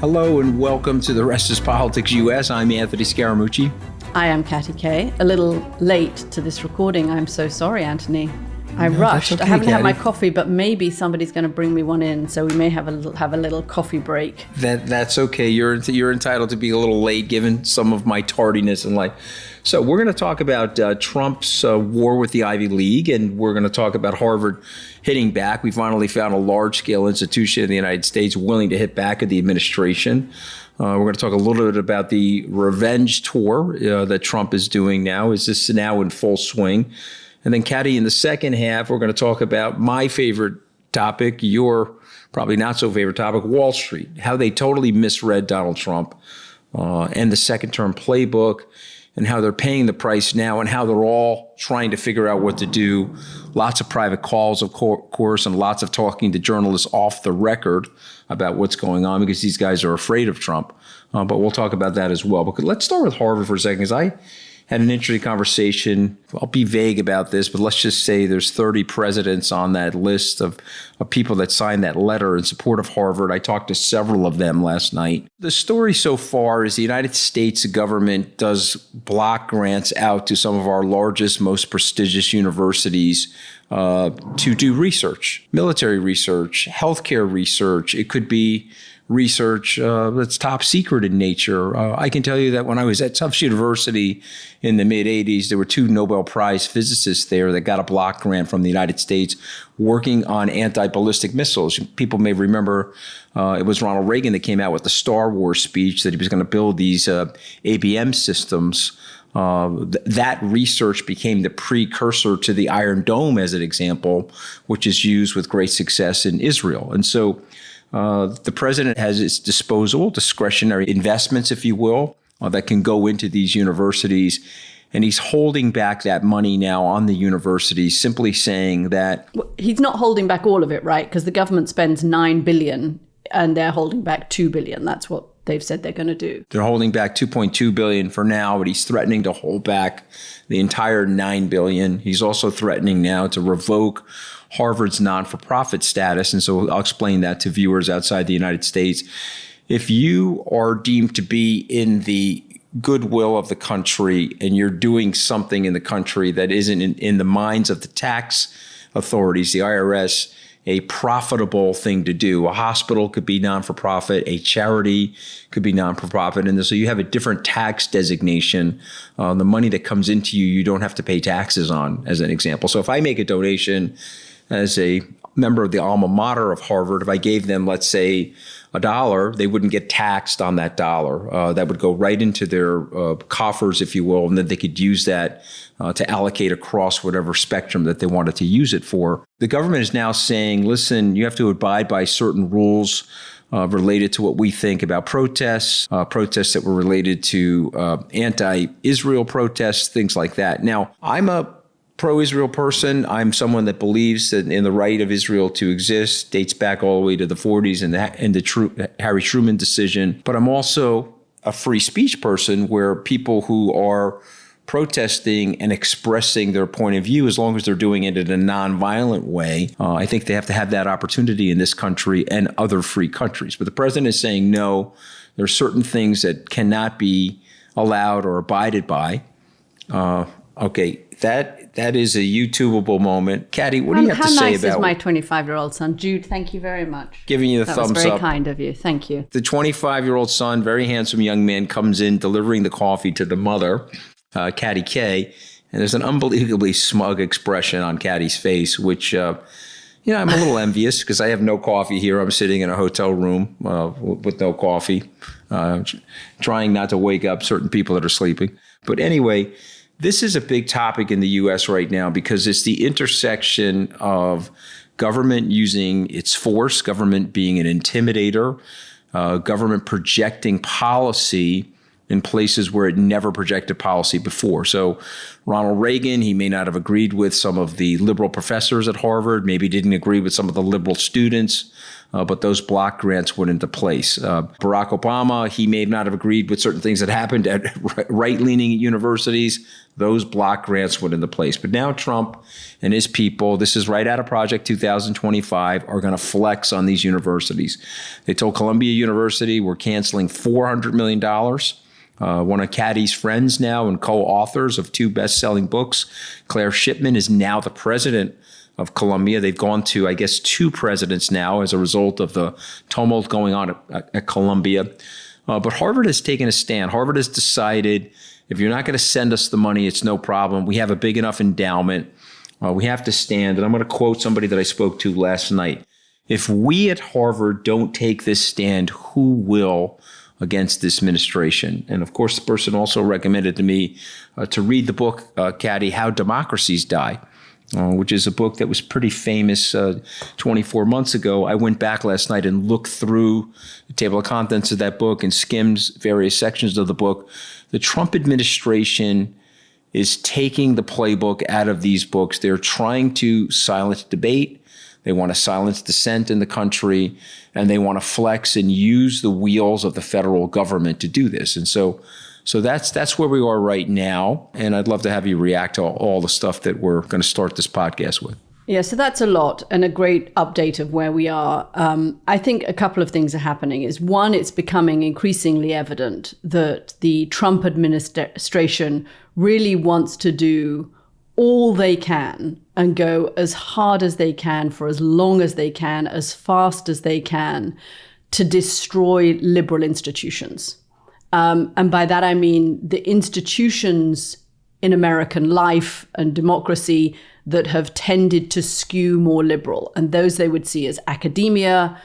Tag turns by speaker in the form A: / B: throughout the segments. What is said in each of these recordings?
A: Hello and welcome to The Rest is Politics US. I'm Anthony Scaramucci.
B: I am Katty Kay. A little late to this recording. I'm so sorry, Anthony. I rushed.
A: Okay,
B: I haven't had my
A: Katty.
B: coffee, but maybe somebody's going to bring me one in, so we may have a little coffee break.
A: That's okay. You're entitled to be a little late given some of my tardiness in life. So we're going to talk about Trump's war with the Ivy League, and we're going to talk about Harvard hitting back. We finally found a large-scale institution in the United States willing to hit back at the administration. We're going to talk a little bit about the revenge tour that Trump is doing now. Is this now in full swing? And then, Katty, in the second half, we're going to talk about my favorite topic, your probably not so favorite topic, Wall Street, how they totally misread Donald Trump and the second term playbook, and how they're paying the price now and how they're all trying to figure out what to do. Lots of private calls, of course, and lots of talking to journalists off the record about what's going on because these guys are afraid of Trump. But we'll talk about that as well. But let's start with Harvard for a second, because I had an interesting conversation. I'll be vague about this, but let's just say there's 30 presidents on that list of people that signed that letter in support of Harvard. I talked to several of them last night. The story so far is the United States government does block grants out to some of our largest, most prestigious universities to do research, military research, healthcare research. It could be research that's top secret in nature. I can tell you that when I was at Tufts University in the mid-'80s, there were 2 Nobel Prize physicists there that got a block grant from the United States working on anti-ballistic missiles. People may remember it was Ronald Reagan that came out with the Star Wars speech that he was going to build these ABM systems. That research became the precursor to the Iron Dome, as an example, which is used with great success in Israel. And so the president has at his disposal discretionary investments, if you will, that can go into these universities. And he's holding back that money now on the universities, simply saying that
B: He's not holding back all of it, right? Because the government spends $9 billion and they're holding back $2 billion. That's what they've said they're going to do.
A: they're holding back $2.2 billion for now, but he's threatening to hold back the entire $9 billion. He's also threatening now to revoke Harvard's non-for-profit status. And so I'll explain that to viewers outside the United States. If you are deemed to be in the goodwill of the country and you're doing something in the country that isn't in the minds of the tax authorities, the IRS, a profitable thing to do. A hospital could be non-for-profit, a charity could be non-for-profit. And so you have a different tax designation. The money that comes into you, you don't have to pay taxes on, as an example. So if I make a donation as a member of the alma mater of Harvard, if I gave them, let's say, $1, they wouldn't get taxed on that dollar. That would go right into their coffers, if you will, and then they could use that to allocate across whatever spectrum that they wanted to use it for. The government is now saying, listen, you have to abide by certain rules related to what we think about protests that were related to anti-Israel protests, things like that. Now, I'm a pro-Israel person. I'm someone that believes that in the right of Israel to exist, dates back all the way to the 40s and the Harry Truman decision. But I'm also a free speech person where people who are protesting and expressing their point of view, as long as they're doing it in a nonviolent way, I think they have to have that opportunity in this country and other free countries. But the president is saying, no, there are certain things that cannot be allowed or abided by. Okay, that is a YouTubeable moment. Katty, what do you have to say about
B: How nice is my 25-year-old son? Jude, thank you very much.
A: Giving you the thumbs up.
B: That was very kind of you. Thank you.
A: The 25-year-old son, very handsome young man, comes in delivering the coffee to the mother, Katty Kay, and there's an unbelievably smug expression on Katty's face, which, I'm a little envious because I have no coffee here. I'm sitting in a hotel room with no coffee, trying not to wake up certain people that are sleeping. But anyway, this is a big topic in the U.S. right now because it's the intersection of government using its force, government being an intimidator, government projecting policy in places where it never projected policy before. So Ronald Reagan, he may not have agreed with some of the liberal professors at Harvard, maybe didn't agree with some of the liberal students, but those block grants went into place. Barack Obama, he may not have agreed with certain things that happened at right-leaning universities. Those block grants went into place. But now Trump and his people, this is right out of Project 2025, are going to flex on these universities. They told Columbia University, we're canceling $400 million. One of Caddy's friends now and co-authors of 2 best-selling books, Claire Shipman, is now the president of Columbia. They've gone to, I guess, 2 presidents now as a result of the tumult going on at Columbia. But Harvard has taken a stand. Harvard has decided, if you're not going to send us the money, it's no problem. We have a big enough endowment. We have to stand. And I'm going to quote somebody that I spoke to last night. If we at Harvard don't take this stand, who will against this administration? And of course, the person also recommended to me to read the book, Caddy, How Democracies Die, which is a book that was pretty famous 24 months ago. I went back last night and looked through the table of contents of that book and skimmed various sections of the book. The Trump administration is taking the playbook out of these books. They're trying to silence debate. They want to silence dissent in the country, and they want to flex and use the wheels of the federal government to do this. And so that's where we are right now. And I'd love to have you react to all the stuff that we're going to start this podcast with.
B: Yeah, so that's a lot and a great update of where we are. I think a couple of things are happening. Is one, it's becoming increasingly evident that the Trump administration really wants to do all they can and go as hard as they can for as long as they can, as fast as they can, to destroy liberal institutions. And by that, I mean the institutions in American life and democracy that have tended to skew more liberal. And those they would see as academia,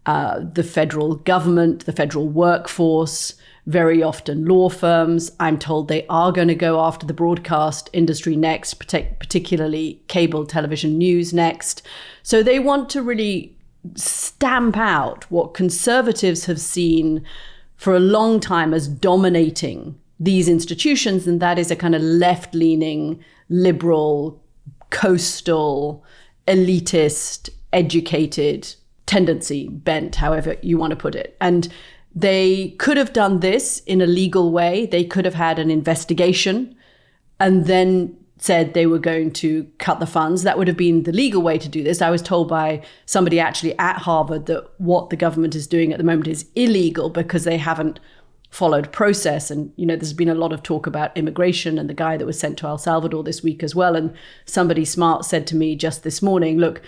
B: the federal government, the federal workforce, very often law firms. I'm told they are going to go after the broadcast industry next, particularly cable television news next. So they want to really stamp out what conservatives have seen for a long time as dominating these institutions, and that is a kind of left-leaning, liberal, coastal, elitist, educated tendency, bent, however you want to put it. And they could have done this in a legal way. They could have had an investigation and then said they were going to cut the funds. That would have been the legal way to do this. I was told by somebody actually at Harvard that what the government is doing at the moment is illegal because they haven't followed process. And, you know, there's been a lot of talk about immigration and the guy that was sent to El Salvador this week as well. And somebody smart said to me just this morning, look,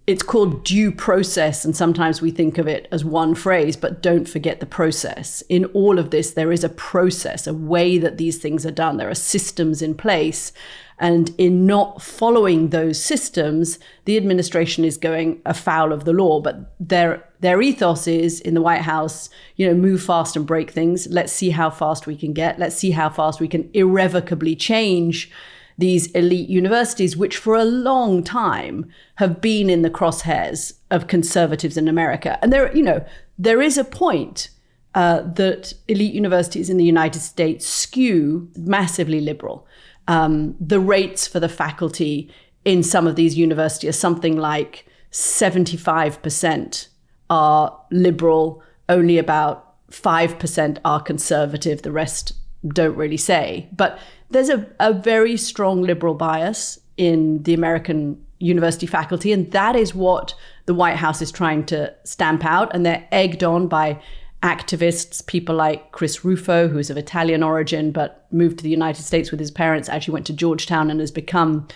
B: it's called due process, and sometimes we think of it as one phrase, but don't forget the process. In all of this, there is a process, a way that these things are done. There are systems in place. And in not following those systems, the administration is going afoul of the law. But their ethos is, in the White House, you know, move fast and break things. Let's see how fast we can get. Let's see how fast we can irrevocably change these elite universities, which for a long time have been in the crosshairs of conservatives in America. And there is a point that elite universities in the United States skew massively liberal. The rates for the faculty in some of these universities are something like 75% are liberal, only about 5% are conservative, the rest don't really say. But there's a very strong liberal bias in the American university faculty, and that is what the White House is trying to stamp out. And they're egged on by activists, people like Chris Rufo, who's of Italian origin, but moved to the United States with his parents, actually went to Georgetown and has become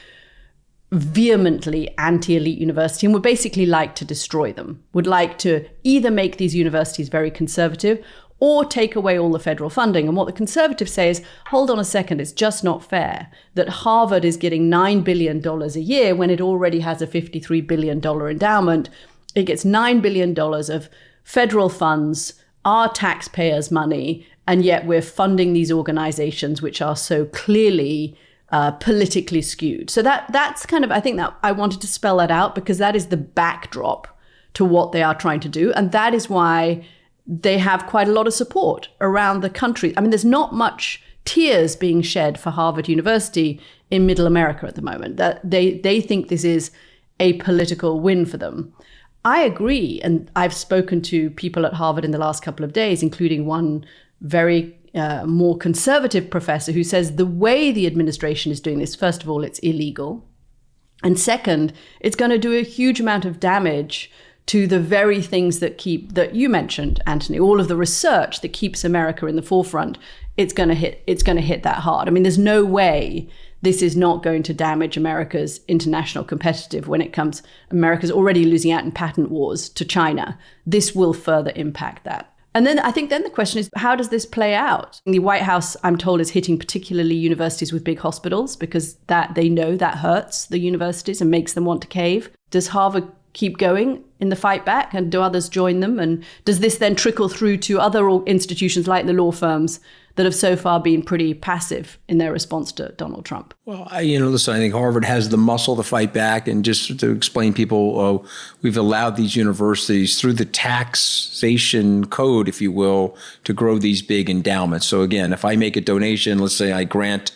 B: vehemently anti-elite university and would basically like to destroy them, would like to either make these universities very conservative or take away all the federal funding. And what the conservatives say is, hold on a second, it's just not fair that Harvard is getting $9 billion a year when it already has a $53 billion endowment. It gets $9 billion of federal funds, our taxpayers' money, and yet we're funding these organizations which are so clearly politically skewed. So that's kind of, I think that I wanted to spell that out because that is the backdrop to what they are trying to do. And that is why they have quite a lot of support around the country. I mean, there's not much tears being shed for Harvard University in Middle America at the moment. That they think this is a political win for them. I agree, and I've spoken to people at Harvard in the last couple of days, including one very more conservative professor who says the way the administration is doing this, first of all, it's illegal. And second, it's going to do a huge amount of damage to the very things that you mentioned, Anthony, all of the research that keeps America in the forefront. It's going to hit that hard. I mean, there's no way this is not going to damage America's international competitive when it comes. America's already losing out in patent wars to China. This will further impact that. And then I think the question is, how does this play out? The White House, I'm told, is hitting particularly universities with big hospitals because that they know that hurts the universities and makes them want to cave. Does Harvard keep going in the fight back, and do others join them? And does this then trickle through to other institutions like the law firms that have so far been pretty passive in their response to Donald Trump?
A: Well, listen, I think Harvard has the muscle to fight back. And just to explain people, we've allowed these universities through the taxation code, if you will, to grow these big endowments. So again, if I make a donation, let's say I grant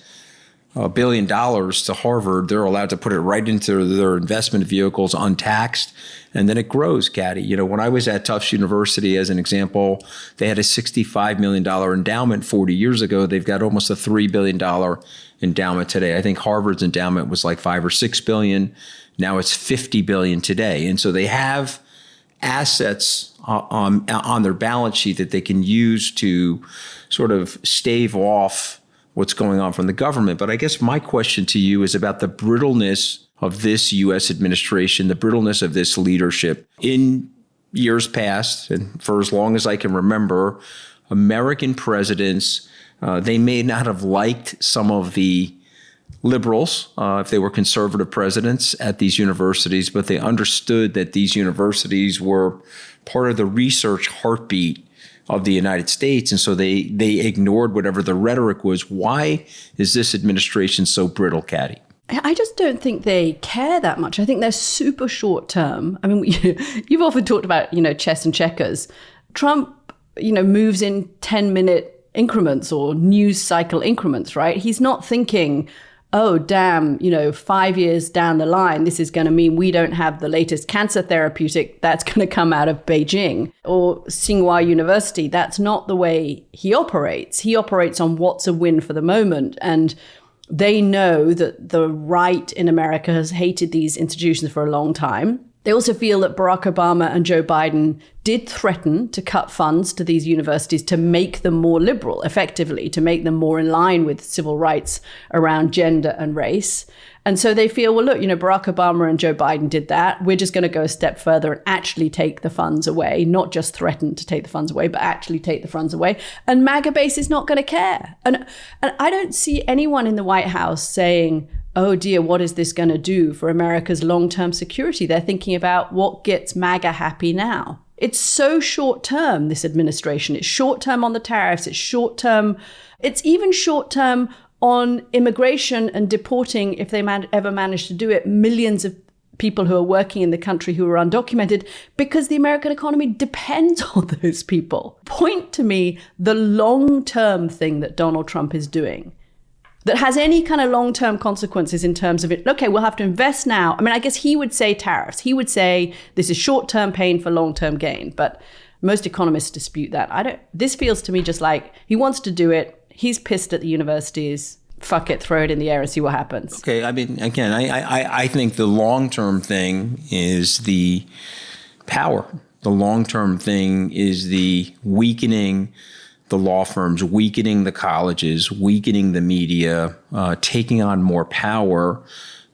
A: $1 billion to Harvard, they're allowed to put it right into their investment vehicles untaxed, and then it grows, Caddy. When I was at Tufts University, as an example, they had a $65 million endowment 40 years ago. They've got almost a $3 billion endowment today. I think Harvard's endowment was like $5 or $6 billion. Now it's $50 billion today. And so they have assets on their balance sheet that they can use to sort of stave off what's going on from the government. But I guess my question to you is about the brittleness of this U.S. administration, the brittleness of this leadership. In years past, and for as long as I can remember, American presidents, they may not have liked some of the liberals, if they were conservative presidents at these universities, but they understood that these universities were part of the research heartbeat of the United States. And so they ignored whatever the rhetoric was. Why is this administration so brittle, Caddy?
B: I just don't think they care that much. I think they're super short term. I mean, you've often talked about, chess and checkers. Trump, moves in 10-minute increments or news cycle increments, right? He's not thinking, oh, damn, 5 years down the line, this is going to mean we don't have the latest cancer therapeutic that's going to come out of Beijing or Tsinghua University. That's not the way he operates. He operates on what's a win for the moment. And they know that the right in America has hated these institutions for a long time. They also feel that Barack Obama and Joe Biden did threaten to cut funds to these universities to make them more liberal, effectively, to make them more in line with civil rights around gender and race. And so they feel, well, look, Barack Obama and Joe Biden did that. We're just going to go a step further and actually take the funds away, not just threaten to take the funds away, but actually take the funds away. And MAGA base is not going to care. And I don't see anyone in the White House saying, oh dear, what is this going to do for America's long-term security? They're thinking about what gets MAGA happy now. It's so short-term, this administration. It's short-term on the tariffs. It's short-term. It's even short-term on immigration and deporting, if they ever manage to do it, millions of people who are working in the country who are undocumented, because the American economy depends on those people. Point to me the long-term thing that Donald Trump is doing that has any kind of long-term consequences in terms of it. Okay, we'll have to invest now. I mean, I guess he would say tariffs. He would say this is short-term pain for long-term gain. But most economists dispute that. This feels to me just like he wants to do it. He's pissed at the universities. Fuck it, throw it in the air and see what happens.
A: Okay, I mean, again, I think the long-term thing is the power. The long-term thing is the weakening the law firms, weakening the colleges, weakening the media, taking on more power,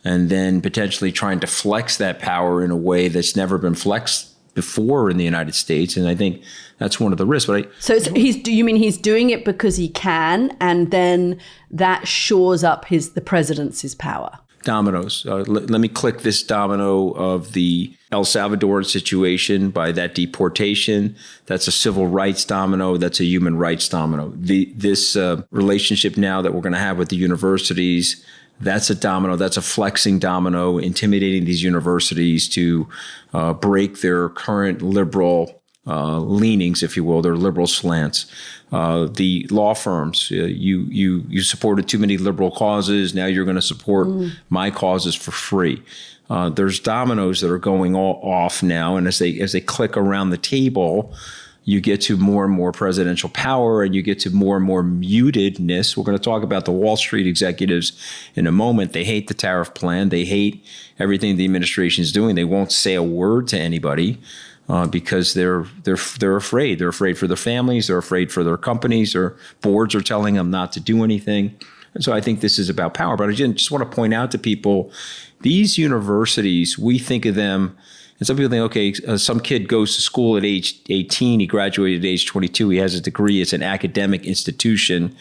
A: and then potentially trying to flex that power in a way that's never been flexed before in the United States. And I think that's one of the risks. But
B: you mean he's doing it because he can, and then that shores up the presidency's power?
A: Dominoes. Let me click this domino of the El Salvador situation by that deportation. That's a civil rights domino. That's a human rights domino. This relationship now that we're going to have with the universities, that's a domino. That's a flexing domino, intimidating these universities to break their current liberal leanings, if you will, their liberal slants. The law firms, you supported too many liberal causes. Now you're going to support my causes for free. There's dominoes that are going off now, and as they click around the table, you get to more and more presidential power, and you get to more and more mutedness. We're going to talk about the Wall Street executives in a moment. They hate the tariff plan. They hate everything the administration is doing. They won't say a word to anybody because they're afraid. They're afraid for their families. They're afraid for their companies. Their boards are telling them not to do anything. And so I think this is about power. But I just want to point out to people, these universities, we think of them, and some people think, okay, some kid goes to school at age 18, he graduated at age 22, he has a degree, it's an academic institution.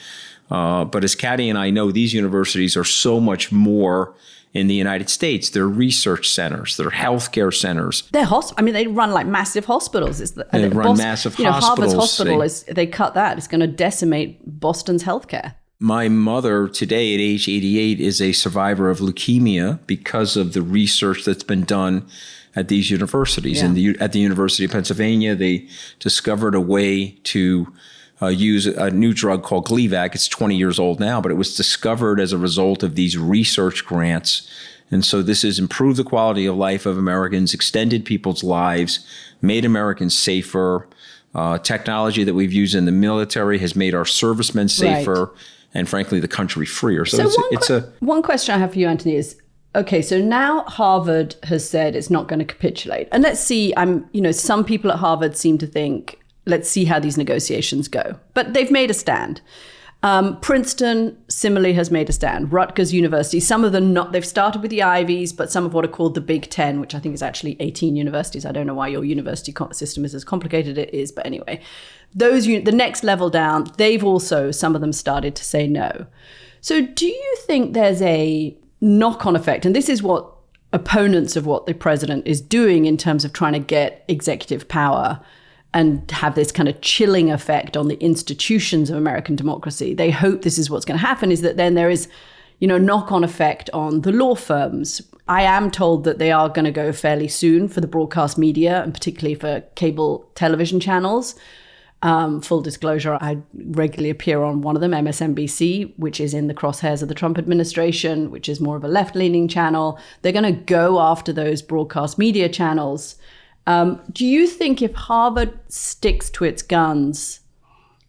A: But as Caddy and I know, these universities are so much more in the United States. They're research centers, they're healthcare centers.
B: They're they run like massive hospitals.
A: They run massive hospitals.
B: Harvard's hospital, they cut that. It's going to decimate Boston's healthcare.
A: My mother today at age 88 is a survivor of leukemia because of the research that's been done at these universities.
B: Yeah.
A: And at the University of Pennsylvania, they discovered a way to use a new drug called Gleevec. It's 20 years old now, but it was discovered as a result of these research grants. And so this has improved the quality of life of Americans, extended people's lives, made Americans safer. Technology that we've used in the military has made our servicemen safer. Right. And frankly, the country freer. So
B: one question I have for you, Anthony, is, okay, so now Harvard has said it's not going to capitulate. And let's see, some people at Harvard seem to think, let's see how these negotiations go. But they've made a stand. Princeton similarly has made a stand. Rutgers University, some of them they've started with the Ivies, but some of what are called the Big Ten, which I think is actually 18 universities. I don't know why your university system is as complicated as it is, but anyway. The next level down, they've also, some of them started to say no. So do you think there's a knock-on effect? And this is what opponents of what the president is doing in terms of trying to get executive power and have this kind of chilling effect on the institutions of American democracy. They hope this is what's going to happen, is that then there is, knock-on effect on the law firms. I am told that they are going to go fairly soon for the broadcast media, and particularly for cable television channels. Full disclosure, I regularly appear on one of them, MSNBC, which is in the crosshairs of the Trump administration, which is more of a left-leaning channel. They're going to go after those broadcast media channels. Do you think if Harvard sticks to its guns,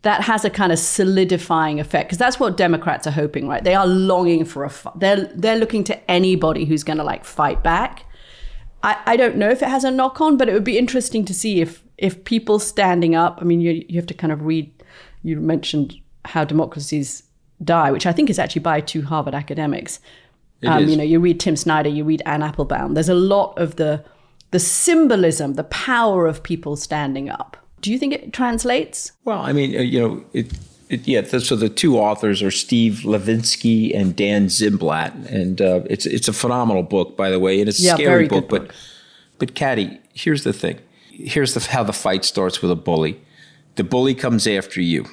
B: that has a kind of solidifying effect? Because that's what Democrats are hoping, right? They are longing for they're looking to anybody who's going to fight back. I don't know if it has a knock on, but it would be interesting to see if people standing up. You have to kind of read. You mentioned How Democracies Die, which I think is actually by two Harvard academics. You read Tim Snyder, you read Anne Applebaum. There's a lot of the symbolism, the power of people standing up. Do you think it translates?
A: Well, so the two authors are Steve Levinsky and Dan Zimblett, and it's a phenomenal book, by the way, and it's a scary book. But Caddy, here's the thing. Here's how the fight starts with a bully. The bully comes after you.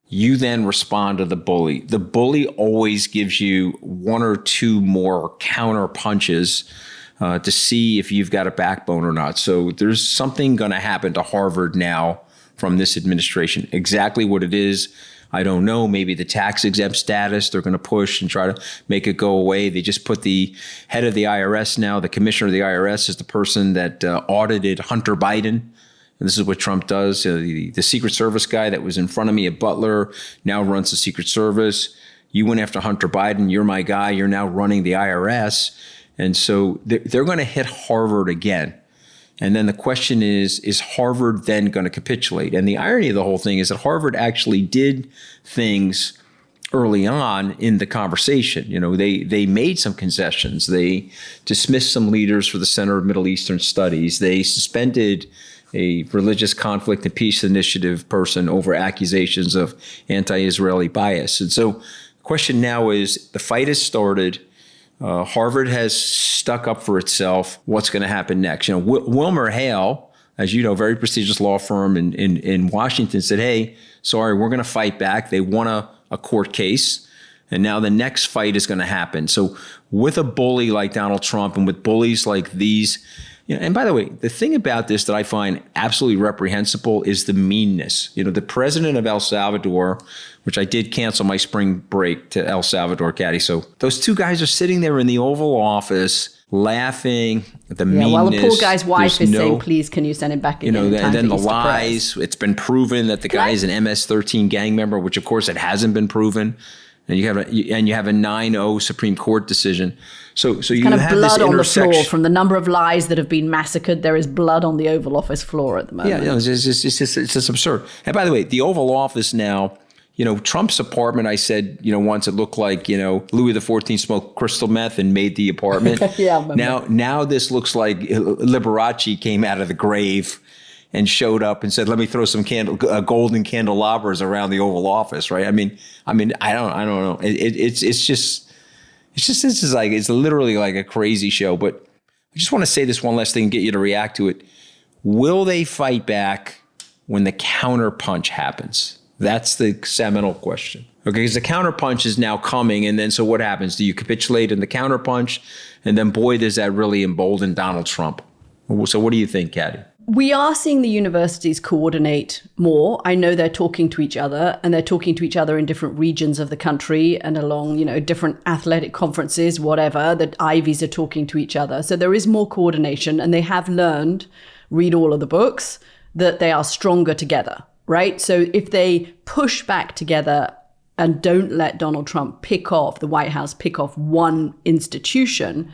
A: You then respond to the bully. The bully always gives you one or two more counter punches to see if you've got a backbone or not. So there's something going to happen to Harvard now from this administration. Exactly what it is, I don't know. Maybe the tax exempt status, they're going to push and try to make it go away. They just put the head of the IRS now, the commissioner of the IRS is the person that audited Hunter Biden. And this is what Trump does. The Secret Service guy that was in front of me at Butler now runs the Secret Service. You went after Hunter Biden. You're my guy. You're now running the IRS. And so they're going to hit Harvard again. And then the question is Harvard then going to capitulate? And the irony of the whole thing is that Harvard actually did things early on in the conversation. They made some concessions. They dismissed some leaders for the Center of Middle Eastern Studies. They suspended a religious conflict and peace initiative person over accusations of anti-Israeli bias. And so the question now is, the fight has started. Harvard has stuck up for itself. What's going to happen next? Wilmer Hale, as you know, very prestigious law firm in Washington, said, hey, sorry, we're going to fight back. They won a court case. And now the next fight is going to happen. So with a bully like Donald Trump and with bullies like these Yeah, and by the way, the thing about this that I find absolutely reprehensible is the meanness. The president of El Salvador, which I did cancel my spring break to El Salvador, Caddy. So those two guys are sitting there in the Oval Office laughing at the meanness.
B: While the poor guy's wife is saying, please, can you send him back again?
A: And then the lies. It's been proven that the guy is an MS-13 gang member, which of course it hasn't been proven. And you have a 9-0 Supreme Court decision. So you
B: kind of
A: have
B: blood
A: this
B: on the floor from the number of lies that have been massacred. There is blood on the Oval Office floor at the moment.
A: Yeah, it's just absurd. And by the way, the Oval Office now, Trump's apartment, I said, once it looked like, Louis XIV smoked crystal meth and made the apartment.
B: Yeah, I remember.
A: Now this looks like Liberace came out of the grave and showed up and said, let me throw some golden candelabras around the Oval Office, right? I mean, I don't know. It's literally like a crazy show. But I just want to say this one last thing and get you to react to it. Will they fight back when the counterpunch happens? That's the seminal question. Okay, because the counterpunch is now coming, and then so what happens? Do you capitulate in the counterpunch? And then, boy, does that really embolden Donald Trump. So what do you think, Caddy?
B: We are seeing the universities coordinate more. I know they're talking to each other, and they're talking to each other in different regions of the country and along, different athletic conferences, whatever. The Ivies are talking to each other. So there is more coordination, and they have learned, read all of the books, that they are stronger together, right? So if they push back together and don't let Donald Trump the White House pick off one institution,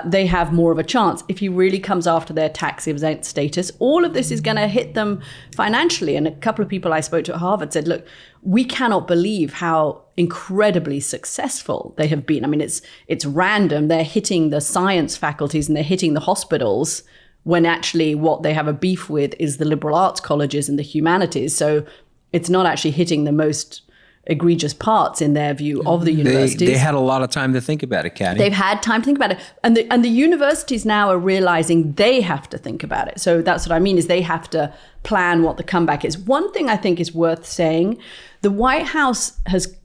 B: they have more of a chance. If he really comes after their tax-exempt status, all of this is going to hit them financially. And a couple of people I spoke to at Harvard said, look, we cannot believe how incredibly successful they have been. I mean, it's random. They're hitting the science faculties and they're hitting the hospitals when actually what they have a beef with is the liberal arts colleges and the humanities. So it's not actually hitting the most egregious parts in their view of the universities.
A: They had a lot of time to think about it, Caddy.
B: They've had time to think about it. And the universities now are realizing they have to think about it. So that's what I mean is they have to plan what the comeback is. One thing I think is worth saying, the White House has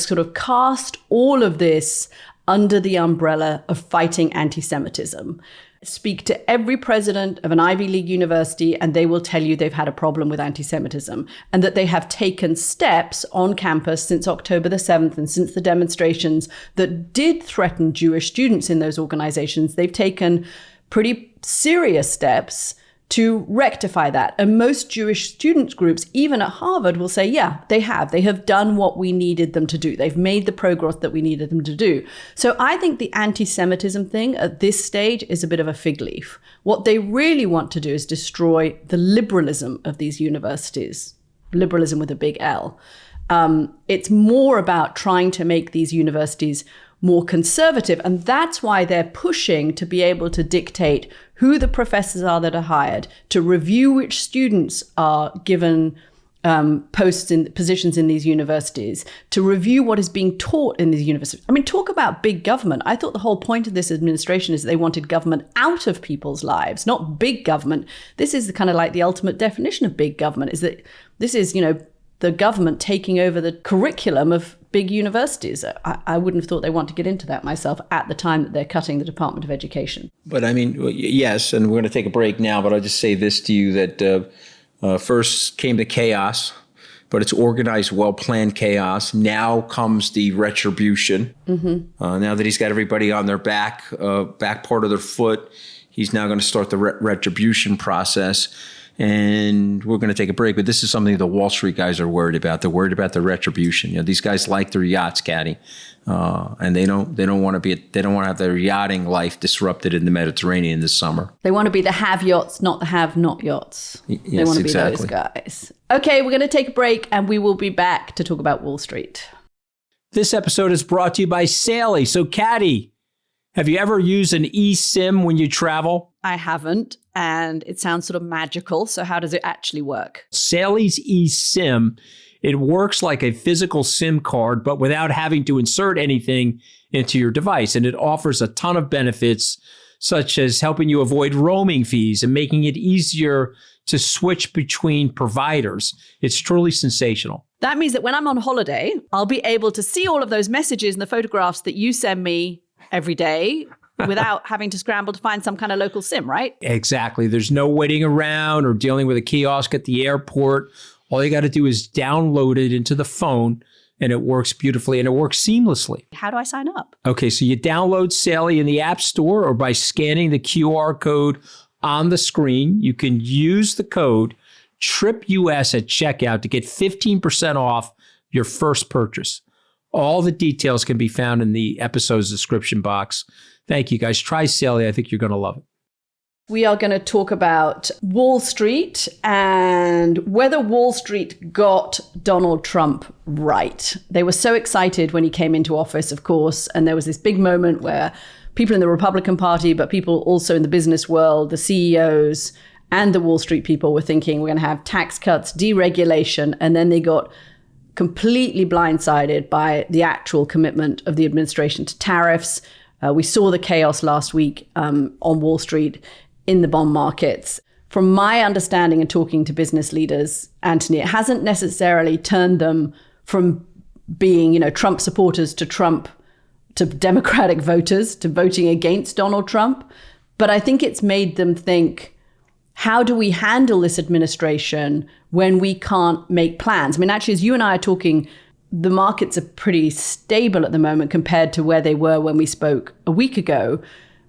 B: sort of cast all of this under the umbrella of fighting anti-Semitism. Speak to every president of an Ivy League university and they will tell you they've had a problem with anti-Semitism and that they have taken steps on campus since October the 7th and since the demonstrations that did threaten Jewish students in those organizations. They've taken pretty serious steps to rectify that. And most Jewish students groups, even at Harvard, will say, yeah, they have done what we needed them to do. They've made the progress that we needed them to do. So I think the anti-Semitism thing at this stage is a bit of a fig leaf. What they really want to do is destroy the liberalism of these universities, liberalism with a big L. It's more about trying to make these universities more conservative. And that's why they're pushing to be able to dictate who the professors are that are hired, to review which students are given posts in positions in these universities, to review what is being taught in these universities. I mean, talk about big government. I thought the whole point of this administration is that they wanted government out of people's lives, not big government. This is the kind of like the ultimate definition of big government, is that this is, the government taking over the curriculum of big universities. I wouldn't have thought they want to get into that myself at the time that they're cutting the Department of Education.
A: But I mean, yes, and we're going to take a break now, but I'll just say this to you that first came the chaos, but it's organized, well-planned chaos. Now comes the retribution. Mm-hmm. Now that he's got everybody on their back part of their foot, he's now going to start the retribution process. And we're going to take a break, but this is something the Wall Street guys are worried about. They're worried about the retribution. These guys like their yachts, Caddy, and they don't want to have their yachting life disrupted in the Mediterranean this summer.
B: They want to be the have yachts, not the have not yachts.
A: Yes,
B: they want to be
A: exactly.
B: those guys. Okay, we're going to take a break, and we will be back to talk about Wall Street.
A: This episode is brought to you by Sally. So, Caddy, have you ever used an eSIM when you travel?
B: I haven't, and it sounds sort of magical. So how does it actually work?
A: Sally's eSIM, it works like a physical SIM card, but without having to insert anything into your device. And it offers a ton of benefits, such as helping you avoid roaming fees and making it easier to switch between providers. It's truly sensational.
B: That means that when I'm on holiday, I'll be able to see all of those messages and the photographs that you send me every day
C: without having to scramble to find some kind of local SIM, right?
A: Exactly. There's no waiting around or dealing with a kiosk at the airport. All you got to do is download it into the phone, and it works beautifully and it works seamlessly.
C: How do I sign up?
A: Okay, so you download Sally in the App Store or by scanning the QR code on the screen. You can use the code TRIPUS at checkout to get 15% off your first purchase. All the details can be found in the episode's description box. Thank you, guys. Try Sally. I think you're going to love it.
B: We are going to talk about Wall Street and whether Wall Street got Donald Trump right. They were so excited when he came into office, of course, and there was this big moment where people in the Republican Party, but people also in the business world, the CEOs and the Wall Street people were thinking we're going to have tax cuts, deregulation, and then they got completely blindsided by the actual commitment of the administration to tariffs. We saw the chaos last week on Wall Street in the bond markets. From my understanding and talking to business leaders, Anthony, it hasn't necessarily turned them from being, Trump supporters to Democratic voters, to voting against Donald Trump. But I think it's made them think, how do we handle this administration when we can't make plans? I mean, actually, as you and I are talking, the markets are pretty stable at the moment compared to where they were when we spoke a week ago.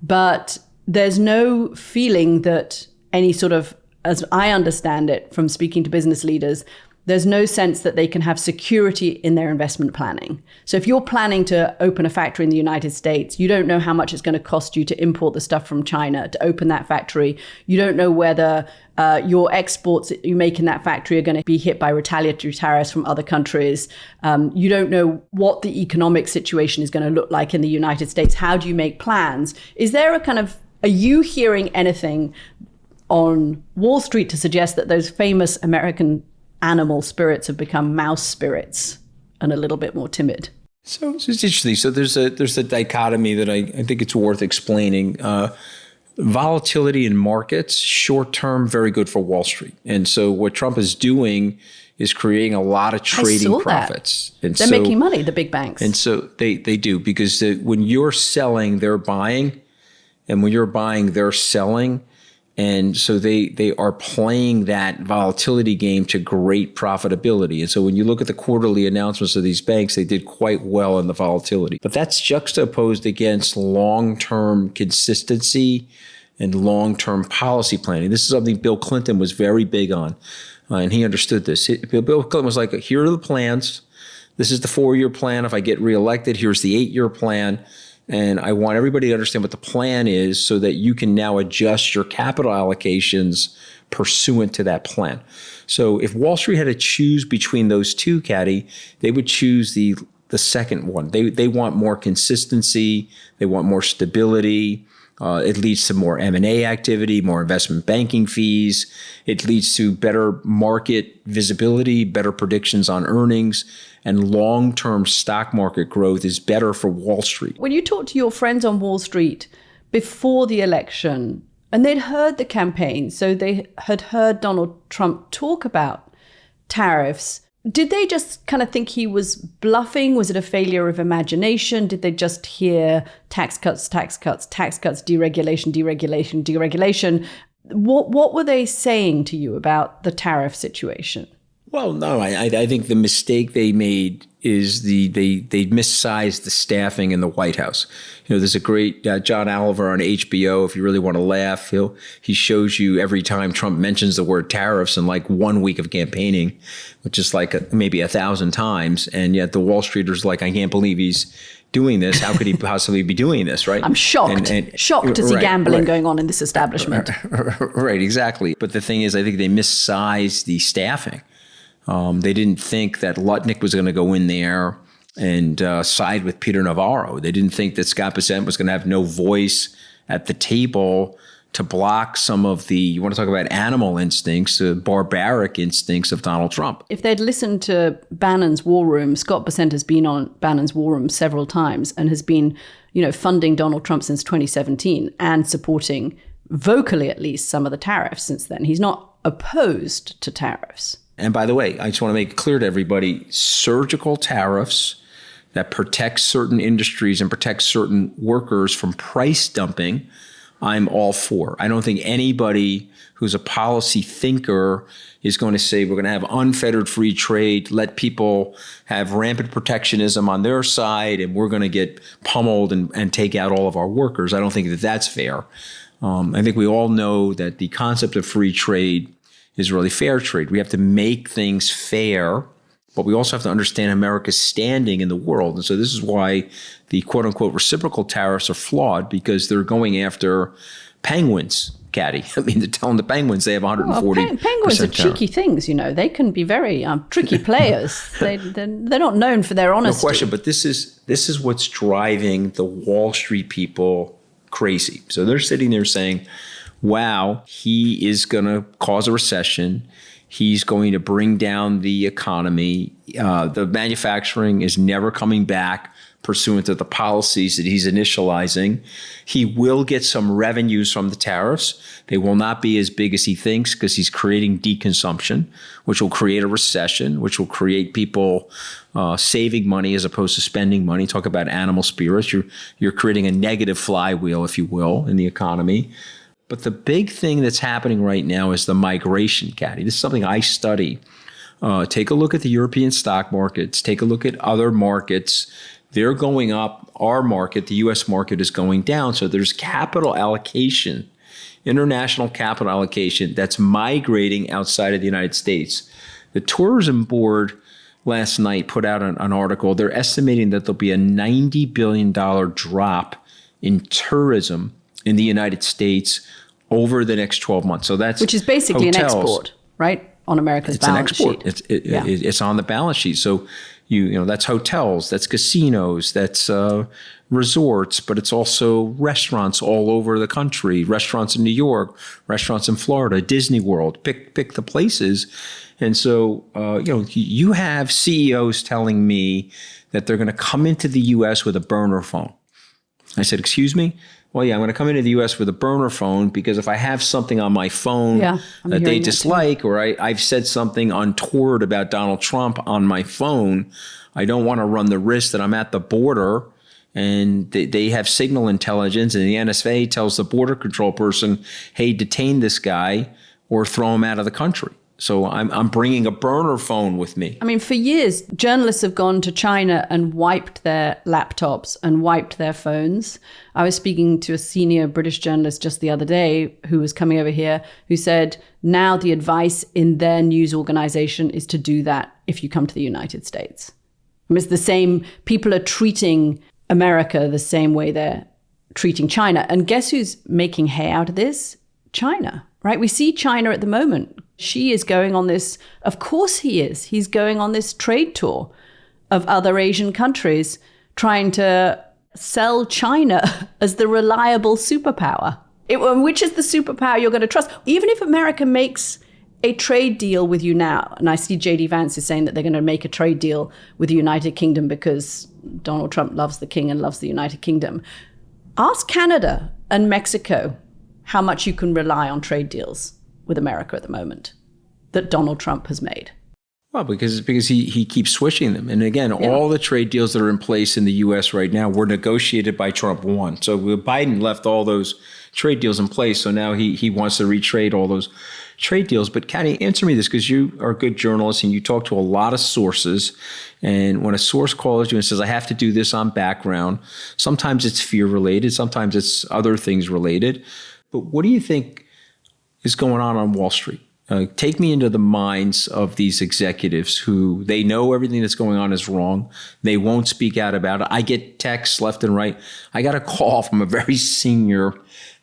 B: But there's no feeling that any sort of, as I understand it from speaking to business leaders, there's no sense that they can have security in their investment planning. So if you're planning to open a factory in the United States, you don't know how much it's going to cost you to import the stuff from China to open that factory. You don't know whether your exports that you make in that factory are going to be hit by retaliatory tariffs from other countries. You don't know what the economic situation is going to look like in the United States. How do you make plans? Are you hearing anything on Wall Street to suggest that those famous American animal spirits have become mouse spirits and a little bit more timid?
A: So it's interesting. So there's a dichotomy that I think it's worth explaining. Volatility in markets, short term, very good for Wall Street. And so what Trump is doing is creating a lot of trading profits. And
B: they're making money, the big banks.
A: And so they do, because when you're selling, they're buying. And when you're buying, they're selling. And so they are playing that volatility game to great profitability. And so when you look at the quarterly announcements of these banks, they did quite well in the volatility. But that's juxtaposed against long-term consistency and long-term policy planning. This is something Bill Clinton was very big on, and he understood this. Bill Clinton was like, here are the plans. This is the 4-year plan. If I get reelected, here's the 8-year plan. And I want everybody to understand what the plan is so that you can now adjust your capital allocations pursuant to that plan. So if Wall Street had to choose between those two, Caddy, they would choose the second one. They want more consistency. They want more stability. It leads to more M&A activity, more investment banking fees. It leads to better market visibility, better predictions on earnings, and long-term stock market growth is better for Wall Street.
B: When you talk to your friends on Wall Street before the election, and they'd heard the campaign, so they had heard Donald Trump talk about tariffs, did they just kind of think he was bluffing? Was it a failure of imagination? Did they just hear tax cuts, deregulation, deregulation, deregulation? What were they saying to you about the tariff situation?
A: Well, no, I think the mistake they made is they missized the staffing in the White House. There's a great John Oliver on HBO. If you really want to laugh, he shows you every time Trump mentions the word tariffs in like 1 week of campaigning, which is like maybe 1,000 times. And yet the Wall Streeters like, I can't believe he's doing this. How could he possibly be doing this, right?
B: I'm shocked. Shocked to see gambling going on in this establishment.
A: Right, exactly. But the thing is, I think they missized the staffing. They didn't think that Lutnick was going to go in there and side with Peter Navarro. They didn't think that Scott Bessent was going to have no voice at the table to block some of the, you want to talk about animal instincts, barbaric instincts of Donald Trump.
B: If they'd listened to Bannon's War Room, Scott Bessent has been on Bannon's War Room several times and has been, funding Donald Trump since 2017 and supporting, vocally at least, some of the tariffs since then. He's not opposed to tariffs.
A: And by the way, I just want to make it clear to everybody, surgical tariffs that protects certain industries and protects certain workers from price dumping, I'm all for. I don't think anybody who's a policy thinker is going to say we're going to have unfettered free trade, let people have rampant protectionism on their side, and we're going to get pummeled and take out all of our workers. I don't think that that's fair. I think we all know that the concept of free trade is really fair trade. We have to make things fair, but we also have to understand America's standing in the world. And so this is why the quote unquote reciprocal tariffs are flawed, because they're going after penguins, Caddy. I mean, they're telling the penguins they have 140%.
B: Penguins are cheeky things, you know. They can be very tricky players. They're not known for their honesty.
A: No question, but this is what's driving the Wall Street people crazy. So they're sitting there saying, wow, he is going to cause a recession. He's going to bring down the economy. The manufacturing is never coming back pursuant to the policies that he's initializing. He will get some revenues from the tariffs. They will not be as big as he thinks because he's creating deconsumption, which will create a recession, which will create people saving money as opposed to spending money. Talk about animal spirits. You're creating a negative flywheel, if you will, in the economy. But the big thing that's happening right now is the migration, Caddy. This is something I study. Take a look at the European stock markets. Take a look at other markets. They're going up. Our market, the U.S. market, is going down. So there's capital allocation, international capital allocation that's migrating outside of the United States. The Tourism Board last night put out an article. They're estimating that there'll be a $90 billion drop in tourism in the United States over the next 12 months. So that's
B: which is basically
A: hotels.
B: An export, right? On America's balance sheet.
A: It's on the balance sheet. So you know that's hotels, that's casinos, that's resorts, but it's also restaurants all over the country. Restaurants in New York, restaurants in Florida, Disney World. Pick the places. And so you have CEOs telling me that they're going to come into the U.S. with a burner phone. I said, excuse me? Well, yeah, I'm going to come into the U.S. with a burner phone because if I have something on my phone that they dislike, or I've said something untoward about Donald Trump on my phone, I don't want to run the risk that I'm at the border and they have signal intelligence and the NSA tells the border control person, hey, detain this guy or throw him out of the country. So I'm bringing a burner phone with me.
B: I mean, for years, journalists have gone to China and wiped their laptops and wiped their phones. I was speaking to a senior British journalist just the other day who was coming over here, who said now the advice in their news organization is to do that if you come to the United States. I mean, it's the same. People are treating America the same way they're treating China. And guess who's making hay out of this? China, right? We see China at the moment. Xi is going on this, of course he is. He's going on this trade tour of other Asian countries trying to sell China as the reliable superpower. Which is the superpower you're going to trust? Even if America makes a trade deal with you now, and I see J.D. Vance is saying that they're going to make a trade deal with the United Kingdom because Donald Trump loves the king and loves the United Kingdom. Ask Canada and Mexico how much you can rely on trade deals with America at the moment that Donald Trump has made.
A: Well, because he keeps switching them. And again, all the trade deals that are in place in the U.S. right now were negotiated by Trump 1. So Biden left all those trade deals in place. So now he wants to retrade all those trade deals. But Caddy, answer me this, because you are a good journalist and you talk to a lot of sources. And when a source calls you and says, I have to do this on background, sometimes it's fear related, sometimes it's other things related. But what do you think is going on Wall Street? Take me into the minds of these executives who they know everything that's going on is wrong. They won't speak out about it. I get texts left and right. I got a call from a very senior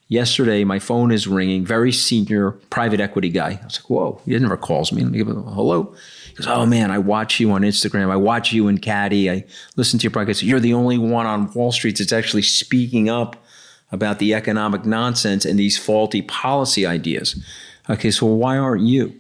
A: yesterday. My phone is ringing. Very senior private equity guy. I was like, whoa, he never calls me. Let me give him a hello. He goes, oh man, I watch you on Instagram. I watch you and Caddy. I listen to your podcast. You're the only one on Wall Street that's actually speaking up about the economic nonsense and these faulty policy ideas. Okay, so why aren't you?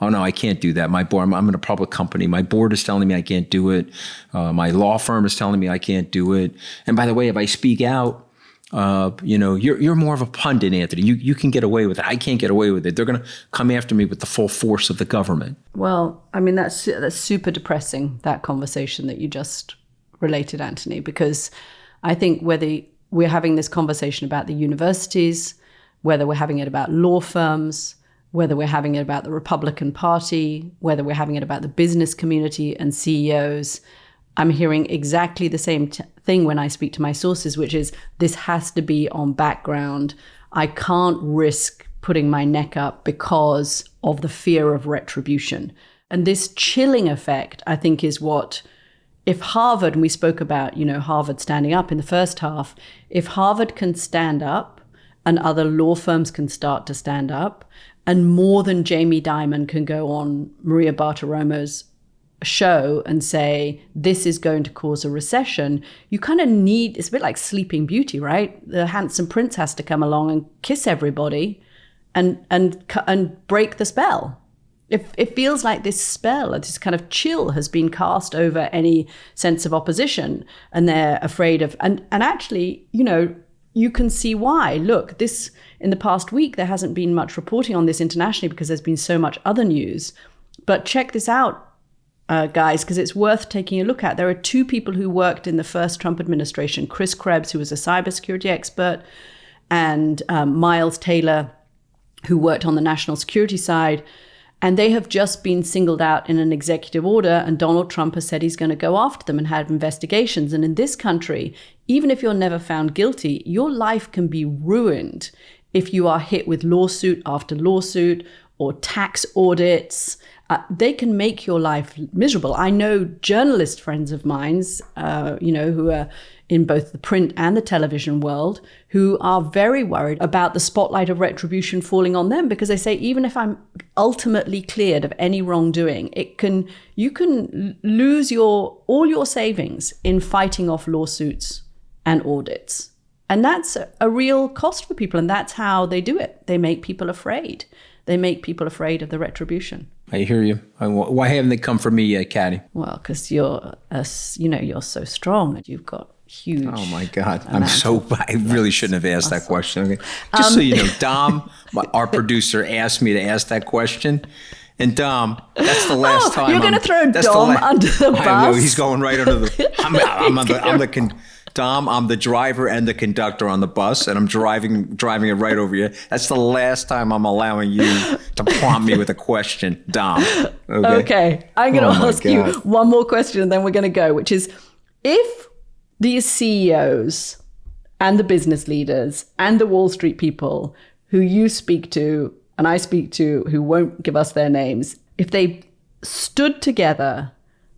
A: Oh, no, I can't do that. My board, I'm in a public company. My board is telling me I can't do it. My law firm is telling me I can't do it. And by the way, if I speak out, you're more of a pundit, Anthony. You can get away with it. I can't get away with it. They're going to come after me with the full force of the government.
B: Well, I mean, that's super depressing, that conversation that you just related, Anthony, because I think whether we're having this conversation about the universities, whether we're having it about law firms, whether we're having it about the Republican Party, whether we're having it about the business community and CEOs, I'm hearing exactly the same thing when I speak to my sources, which is this has to be on background. I can't risk putting my neck up because of the fear of retribution. And this chilling effect, I think, is what, if Harvard, and we spoke about, Harvard standing up in the first half, if Harvard can stand up and other law firms can start to stand up, and more than Jamie Dimon can go on Maria Bartiromo's show and say, this is going to cause a recession, you kind of need, it's a bit like Sleeping Beauty, right? The handsome prince has to come along and kiss everybody and break the spell. It feels like this spell, this kind of chill has been cast over any sense of opposition, and they're afraid of, and actually, you can see why. Look, in the past week, there hasn't been much reporting on this internationally because there's been so much other news. But check this out, guys, because it's worth taking a look at. There are two people who worked in the first Trump administration, Chris Krebs, who was a cybersecurity expert, and Miles Taylor, who worked on the national security side. And they have just been singled out in an executive order, and Donald Trump has said he's going to go after them and have investigations. And in this country, even if you're never found guilty, your life can be ruined if you are hit with lawsuit after lawsuit or tax audits. They can make your life miserable. I know journalist friends of mine, who are in both the print and the television world, who are very worried about the spotlight of retribution falling on them, because they say, even if I'm ultimately cleared of any wrongdoing, you can lose all your savings in fighting off lawsuits and audits. And that's a real cost for people. And that's how they do it. They make people afraid. They make people afraid of the retribution.
A: I hear you. Why haven't they come for me yet, Caddy?
B: Well, because you're so strong and you've got huge.
A: Oh my God! I really shouldn't have asked that question. Okay. Just so you know, Dom, our producer, asked me to ask that question, and Dom, that's the last time.
B: You're going to throw Dom under the bus?
A: I know, he's going right under the. Dom, I'm the driver and the conductor on the bus, and I'm driving it right over you. That's the last time I'm allowing you to prompt me with a question, Dom.
B: Okay. I'm going to ask you one more question, and then we're going to go, which is, if these CEOs and the business leaders and the Wall Street people who you speak to and I speak to, who won't give us their names, if they stood together,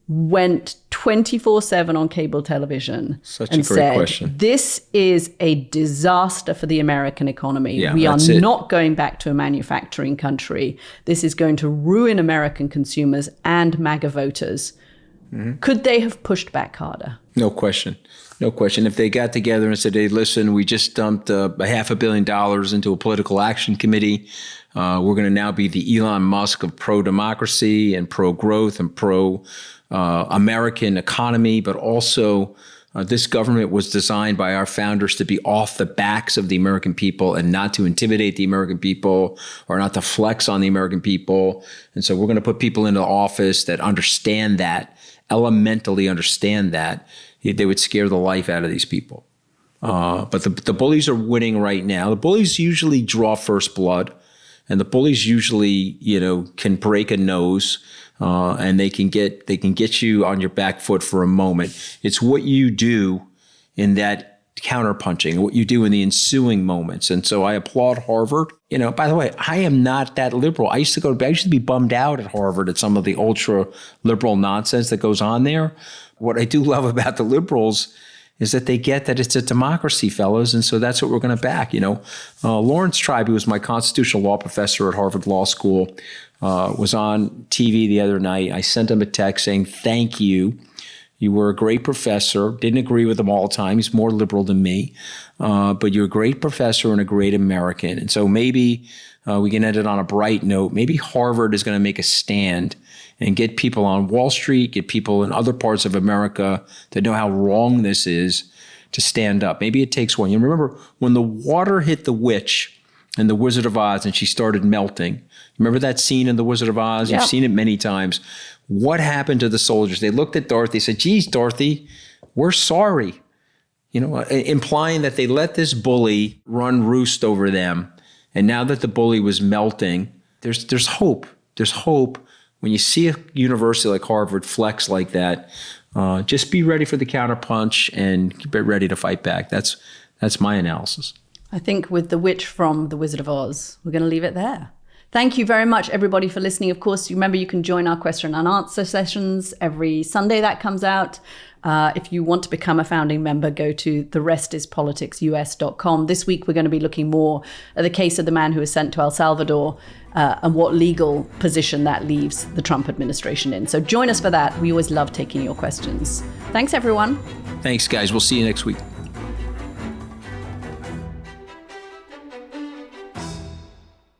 B: went 24/7 on cable television, and said, this is a disaster for the American economy.
A: Yeah,
B: we are not going back to a manufacturing country. This is going to ruin American consumers and MAGA voters. Mm-hmm. Could they have pushed back harder?
A: No question. No question. If they got together and said, hey, listen, we just dumped $500 million into a political action committee. We're going to now be the Elon Musk of pro-democracy and pro-growth and pro-American economy, but also this government was designed by our founders to be off the backs of the American people and not to intimidate the American people or not to flex on the American people. And so we're going to put people into office that understand that, elementally understand that. They would scare the life out of these people. But the bullies are winning right now. The bullies usually draw first blood, and the bullies usually, can break a nose, and they can get you on your back foot for a moment. It's what you do in that counterpunching, what you do in the ensuing moments. And so I applaud Harvard. By the way, I am not that liberal. I used to be bummed out at Harvard at some of the ultra liberal nonsense that goes on there. What I do love about the liberals is that they get that it's a democracy, fellas, and so that's what we're going to back. Lawrence Tribe, who was my constitutional law professor at Harvard Law School, was on TV the other night. I sent him a text saying, thank you. You were a great professor. Didn't agree with him all the time. He's more liberal than me. But you're a great professor and a great American. And so maybe we can end it on a bright note. Maybe Harvard is going to make a stand and get people on Wall Street, get people in other parts of America that know how wrong this is to stand up. Maybe it takes one. You remember when the water hit the witch in The Wizard of Oz, and she started melting. Remember that scene in The Wizard of Oz?
B: Yep.
A: You've seen it many times. What happened to the soldiers? They looked at Dorothy, said, geez, Dorothy, we're sorry. Implying that they let this bully run roost over them. And now that the bully was melting, there's hope. There's hope. When you see a university like Harvard flex like that, just be ready for the counterpunch and be ready to fight back. That's my analysis.
B: I think with the witch from The Wizard of Oz, we're going to leave it there. Thank you very much, everybody, for listening. Of course, remember you can join our question and answer sessions every Sunday that comes out. If you want to become a founding member, go to therestispoliticsus.com. This week, we're going to be looking more at the case of the man who was sent to El Salvador and what legal position that leaves the Trump administration in. So join us for that. We always love taking your questions. Thanks, everyone.
A: Thanks, guys. We'll see you next week.